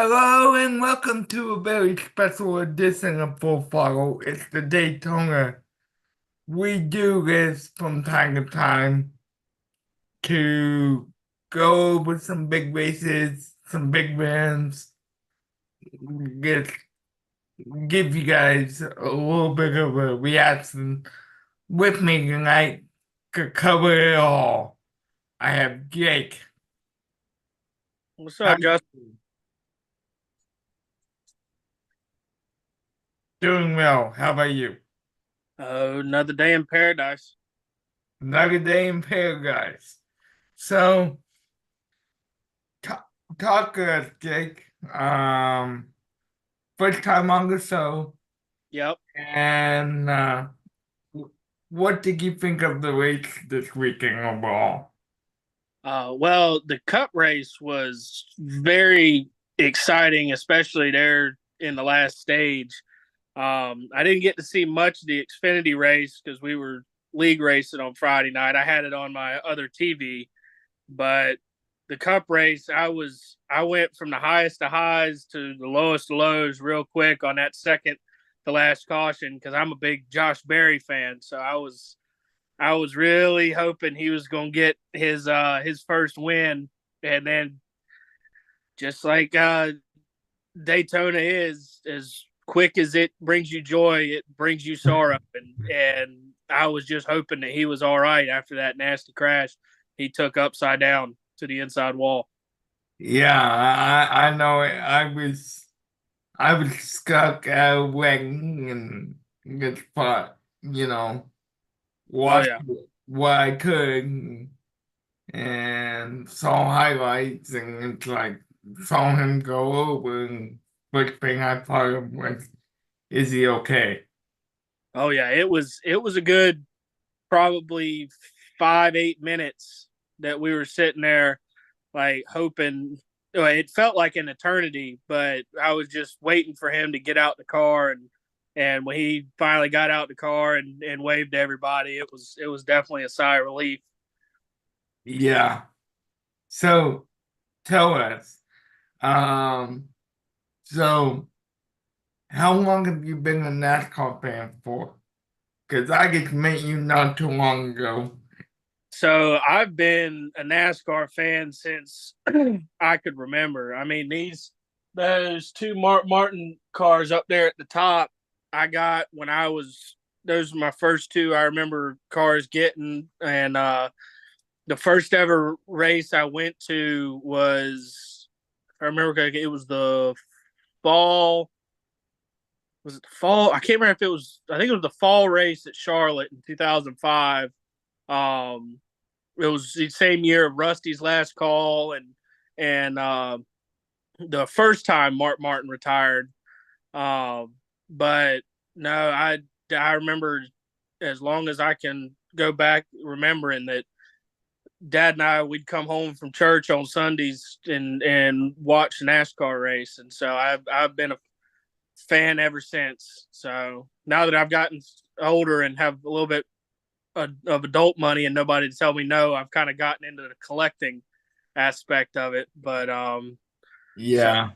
Hello and welcome to a very special edition of Full Throttle. It's the Daytona. We do this from time to time to go over some big races, some big wins, get, give you guys a little bit of a reaction with me tonight to cover it all. I have Jake. What's How up, you Justin? doing? Well, how about you? Oh, another day in paradise. Another day in paradise. So, talk, talk to us, Jake. First time on the show, Yep. and what did you think of the race this weekend overall? Well, the cup race was very exciting, especially there in the last stage. I didn't get to see much of the Xfinity race because we were league racing on Friday night. I had it on my other TV, but the cup race, I went from the highest to highs to the lowest to lows real quick on that second to last caution because I'm a big Josh Berry fan. So I was really hoping he was going to get his first win, and then just like Daytona is, as quick as it brings you joy, it brings you sorrow, and I was just hoping that he was all right after that nasty crash he took upside down to the inside wall. Yeah, I know it. I was stuck at a wedding and just thought, Oh watch yeah, what I could and saw highlights and it's like saw him go over and first thing I thought of was, is he okay? oh yeah. It was a good probably 5 8 minutes that we were sitting there like hoping. Well, it felt like an eternity, but I was just waiting for him to get out the car, and when he finally got out the car and waved to everybody, it was definitely a sigh of relief. Yeah. So tell us, um, so how long have you been a NASCAR fan for? Because I just met you not too long ago. So I've been a NASCAR fan since I could remember. I mean, those two Mark Martin cars up there at the top, I got when I was those were my first two I remember cars getting, and the first ever race I went to was, if I remember correctly, it was the fall. Was it the fall? I can't remember if it was. I think it was the fall race at Charlotte in 2005. Um, it was the same year of Rusty's last call, and the first time Mark Martin retired. But no, I remember, as long as I can go back, remembering that Dad and I, we'd come home from church on Sundays and watch the NASCAR race, and so I've been a fan ever since. So now that I've gotten older and have a little bit of adult money and nobody to tell me no, I've kind of gotten into the collecting aspect of it. But so Yeah.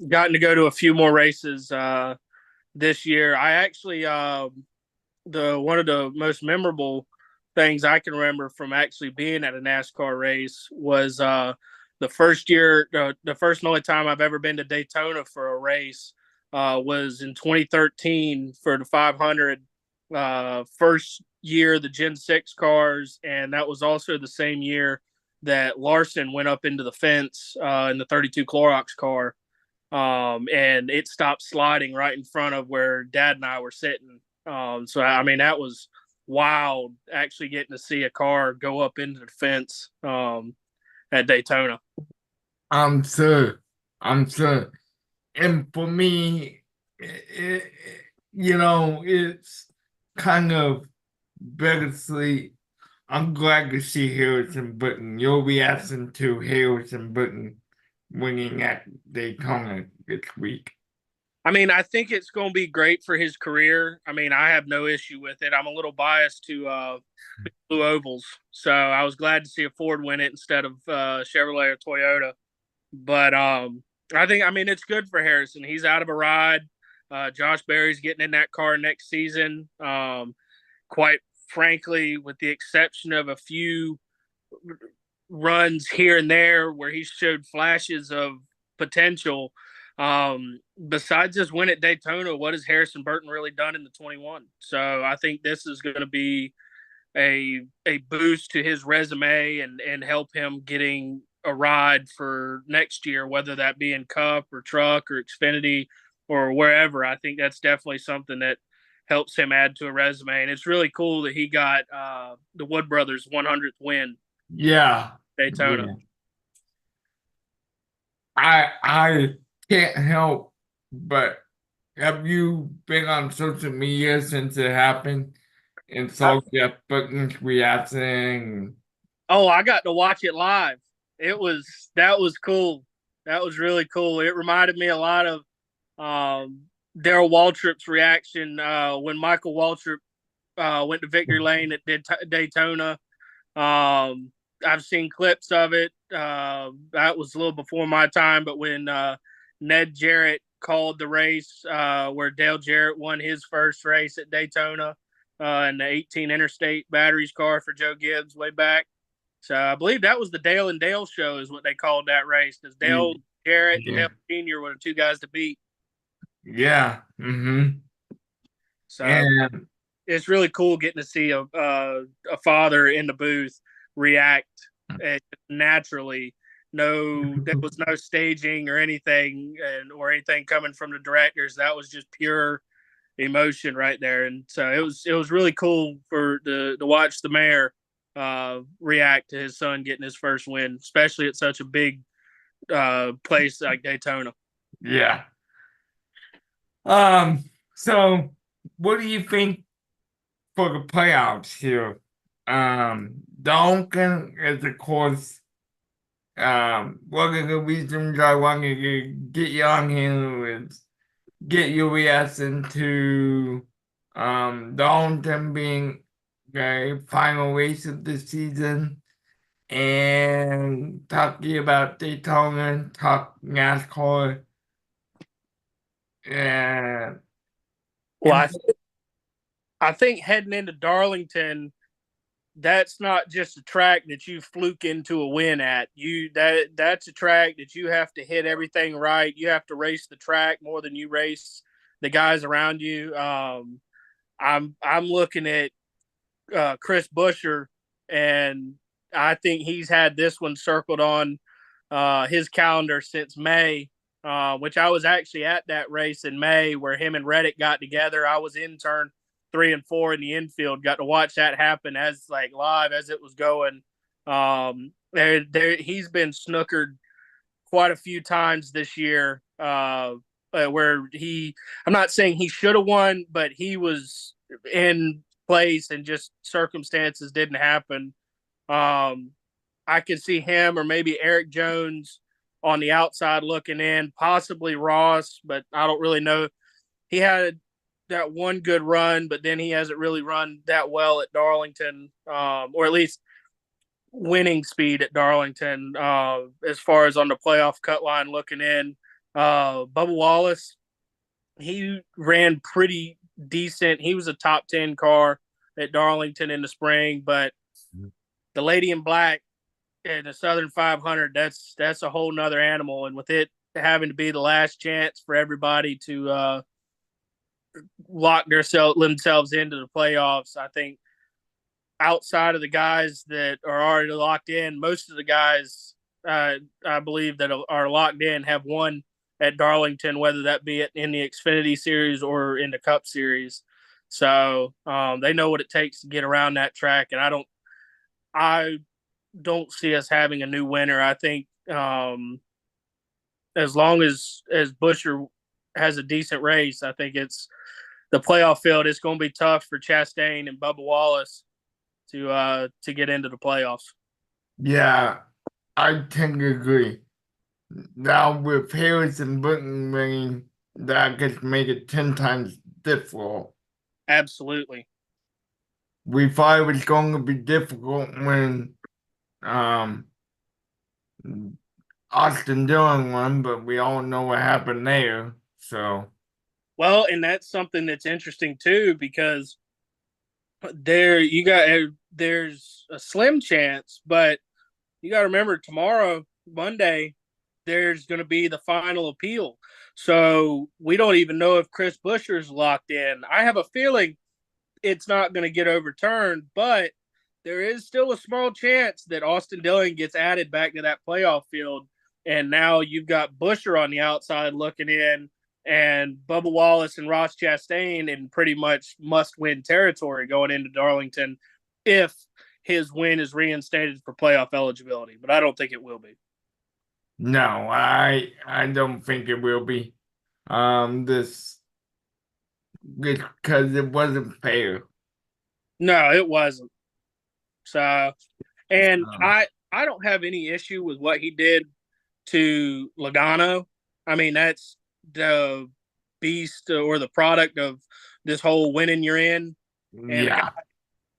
gotten to go to a few more races this year. I actually the one of the most memorable things I can remember from actually being at a NASCAR race was the first year, the first and only time I've ever been to Daytona for a race was in 2013 for the 500. First year the Gen 6 cars, and that was also the same year that Larson went up into the fence in the 32 Clorox car, and it stopped sliding right in front of where Dad and I were sitting. So I mean that was wild, actually getting to see a car go up into the fence at Daytona. I'm sure. I'm sure. And for me, it, it's kind of bittersweet. I'm glad to see Harrison Burton. Your reaction to Harrison Burton winning at Daytona this week. I mean, I think it's going to be great for his career. I mean, I have no issue with it. I'm a little biased to blue ovals, so I was glad to see a Ford win it instead of Chevrolet or Toyota. But I mean, it's good for Harrison. He's out of a ride. Josh Berry's getting in that car next season. Quite frankly, with the exception of a few runs here and there where he showed flashes of potential. Besides his win at Daytona, what has Harrison Burton really done in the 21? So I think this is going to be a boost to his resume and help him getting a ride for next year, whether that be in Cup or Truck or Xfinity or wherever. I think that's definitely something that helps him add to a resume. And it's really cool that he got the Wood Brothers 100th win Yeah, Daytona. yeah. I can't help but have you been on social media since it happened and I, saw Jeff Burton's reaction? oh, I got to watch it live. That was cool. That was really cool. It reminded me a lot of Daryl Waltrip's reaction when Michael Waltrip went to victory lane at Daytona. I've seen clips of it. That was a little before my time, but when Ned Jarrett called the race where Dale Jarrett won his first race at Daytona in the 18 Interstate Batteries car for Joe Gibbs way back. So I believe that was the Dale and Dale show, is what they called that race, because Dale Jarrett and Yeah, Dale Sr. were the two guys to beat. yeah. Mm-hmm. So And it's really cool getting to see a father in the booth react naturally. No, there was no staging or anything, or anything coming from the directors. That was just pure emotion right there, and so it was really cool to watch the mayor react to his son getting his first win, especially at such a big place like Daytona. yeah. Um, so what do you think for the playoffs here? Duncan is of course one of the reasons I wanted to get you on here is get your reaction to Darlington being the final race of the season and talking about Daytona, talk NASCAR, and Well, and I think heading into Darlington, that's not just a track that you fluke into a win at. That's a track that you have to hit everything right. You have to race the track more than you race the guys around you. I'm looking at Chris Buescher, and I think he's had this one circled on his calendar since May. Which I was actually at that race in May where him and Reddick got together. I was in turn 3 and 4 in the infield, got to watch that happen as like live as it was going. He's been snookered quite a few times this year, where I'm not saying he should have won, but he was in place and just circumstances didn't happen. Um, I could see him or maybe Eric Jones on the outside looking in, possibly Ross, but I don't really know. He had that one good run, but then he hasn't really run that well at Darlington, or at least winning speed at Darlington, as far as on the playoff cut line looking in. Bubba Wallace, he ran pretty decent. He was a top 10 car at Darlington in the spring, but the Lady in Black and the Southern 500, that's a whole nother animal. And with it having to be the last chance for everybody to lock themselves into the playoffs, I think outside of the guys that are already locked in, most of the guys I believe that are locked in have won at Darlington, whether that be in the Xfinity Series or in the Cup Series. So they know what it takes to get around that track, and I don't see us having a new winner. I think as long as Buescher has a decent race, I think it's the playoff field. It's going to be tough for Chastain and Bubba Wallace to get into the playoffs. yeah, I tend to agree. Now with Harris and Burton winning, that gets make it 10 times difficult. Absolutely. We thought it was going to be difficult when um Austin Dillon won, but we all know what happened there. So Well, and that's something that's interesting too, because there you got there's a slim chance, but you got to remember tomorrow, Monday, there's going to be the final appeal. So we don't even know if Chris Buescher's locked in. I have a feeling it's not going to get overturned, but there is still a small chance that Austin Dillon gets added back to that playoff field. And now you've got Buescher on the outside looking in, and Bubba Wallace and Ross Chastain in pretty much must win territory going into Darlington if his win is reinstated for playoff eligibility. But I don't think it will be. no, I don't think it will be. This because it wasn't fair. No, it wasn't. So, and Um, I don't have any issue with what he did to Logano. I mean, that's the beast or the product of this whole winning you're in. And the guy yeah,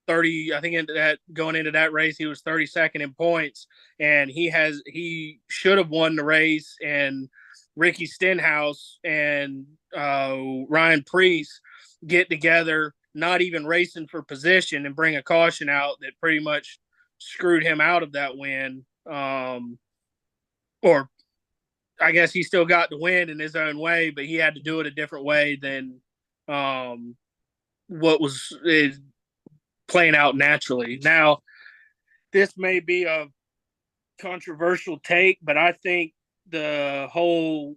30, I think into that going into that race, he was 32nd in points, and he should have won the race. And Ricky Stenhouse and Ryan Preece get together, not even racing for position, and bring a caution out that pretty much screwed him out of that win. Or I guess he still got the win in his own way, but he had to do it a different way than um, what was playing out naturally. Now, this may be a controversial take, but I think the whole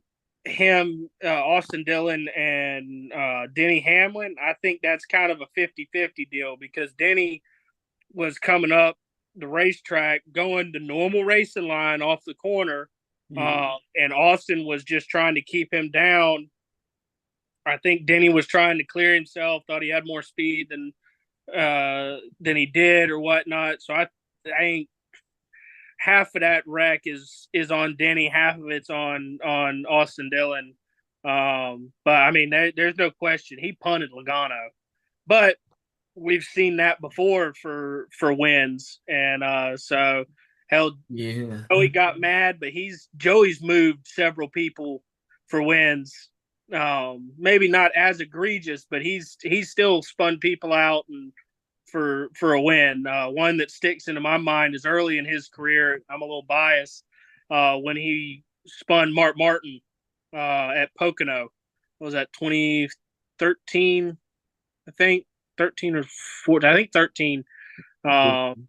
Austin Dillon, and Denny Hamlin, I think that's kind of a 50-50 deal, because Denny was coming up the racetrack, going the normal racing line off the corner, and Austin was just trying to keep him down. I think Denny was trying to clear himself, thought he had more speed than he did or whatnot. So I think half of that wreck is on Denny, half of it's on Austin Dillon. But I mean, there's no question he punted Logano, but we've seen that before for wins, and so hell, yeah, Joey got mad, but Joey's moved several people for wins. Maybe not as egregious, but he's still spun people out and for a win. One that sticks into my mind is early in his career. I'm a little biased when he spun Mark Martin at Pocono. What was that, 2013? I think 13 or 14. I think 13. Um,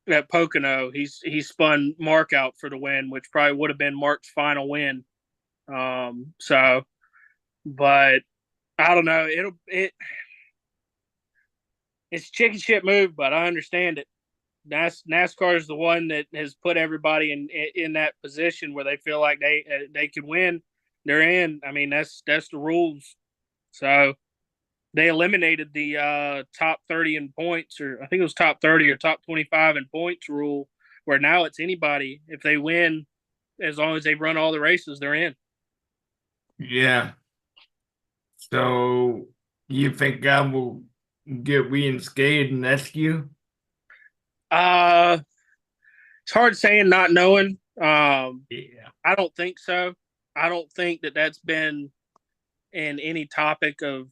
at Pocono, he spun Mark out for the win, which probably would have been Mark's final win. So, but I don't know. It's a chicken shit move, but I understand it. NASCAR is the one that has put everybody in that position where they feel like they can win. They're in. I mean, that's the rules. So they eliminated the top 30 in points, or I think it was top 30 or top 25 in points rule, where now it's anybody. If they win, as long as they run all the races, they're in. yeah. So you think I will get reinstated next year? Uh, it's hard saying, not knowing. Yeah. I don't think so. I don't think that that's been in any topic of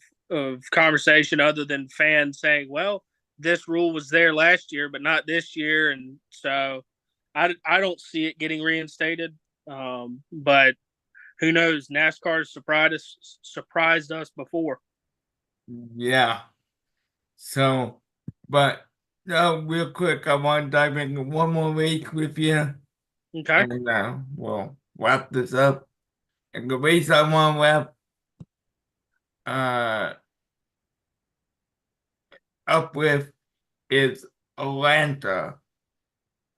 conversation other than fans saying, "Well, this rule was there last year, but not this year," and so I don't see it getting reinstated. But who knows? NASCAR surprised us before. Yeah. So, but real quick, I want to dive into one more race with you, Okay. and we'll wrap this up. And the race I want to wrap uh, up with is Atlanta.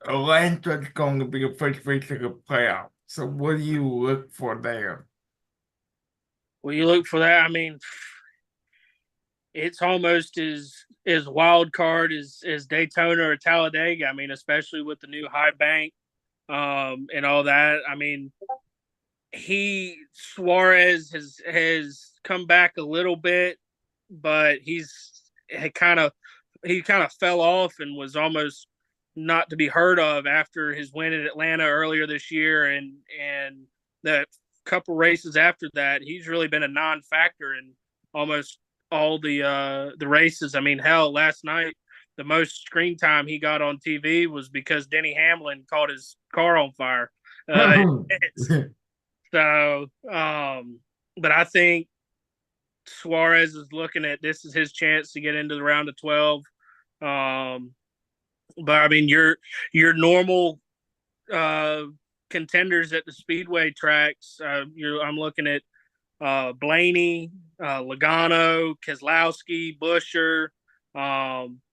Atlanta's going to be the first race of the playoff. So, what do you look for there? Well, you look for that. I mean, it's almost as wild card as Daytona or Talladega. I mean, especially with the new high bank and all that. I mean, Suarez has come back a little bit, but he kind of fell off and was almost not to be heard of after his win in Atlanta earlier this year, and the couple races after that. He's really been a non-factor in almost all the races. I mean, hell, last night the most screen time he got on TV was because Denny Hamlin caught his car on fire. Uh, so, but I think Suarez is looking at this as his chance to get into the round of 12. Um, but I mean, your normal uh, contenders at the speedway tracks. I'm looking at Blaney, Logano, Keselowski, Busher.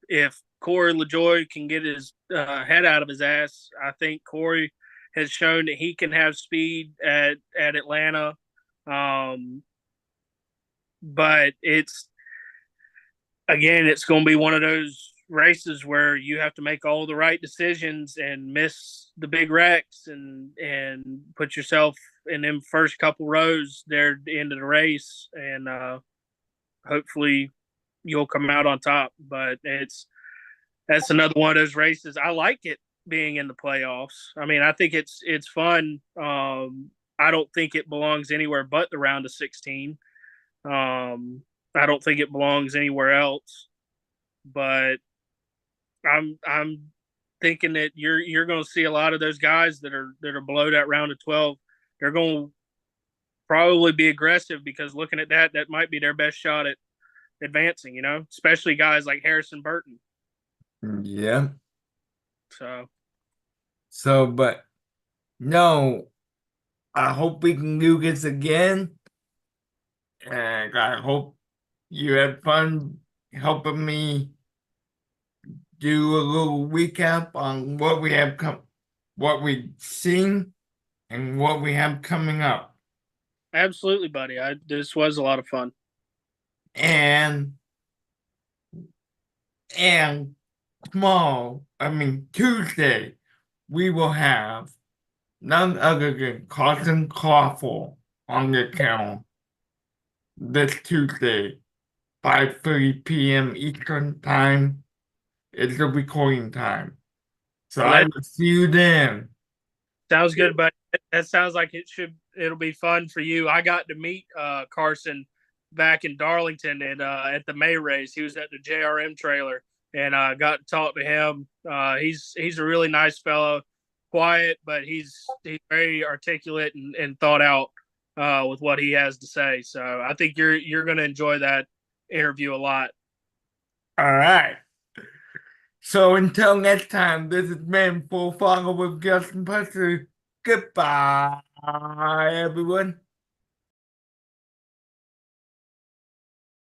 If Corey LaJoie can get his head out of his ass, I think Corey has shown that he can have speed at Atlanta. Um, but it's going to be one of those races where you have to make all the right decisions and miss the big wrecks and put yourself in them first couple rows there at the end of the race, and hopefully you'll come out on top. But that's another one of those races. I like it being in the playoffs. I mean, I think it's fun. I don't think it belongs anywhere but the round of 16. I don't think it belongs anywhere else. But I'm thinking that you're going to see a lot of those guys that are below that round of 12. They're going to probably be aggressive because looking at that might be their best shot at advancing. Especially guys like Harrison Burton. Yeah. So But no, I hope we can do this again. And I hope you had fun helping me do a little recap on what we've seen and what we have coming up. absolutely, buddy. This was a lot of fun. And and Tuesday, we will have none other than Carson Crawford on the channel this Tuesday, 5:30 p.m. Eastern Time. It's the recording time. So Well, I that will see you then. sounds good, buddy. That sounds like it'll be fun for you. I got to meet Carson back in Darlington at the May race. He was at the JRM trailer, and got to talk to him. He's a really nice fellow, quiet, but he's very articulate and thought out with what he has to say. So I think you're going to enjoy that interview a lot. All right. So until next time, this has been Full Follow with Justin Puster. Goodbye, everyone.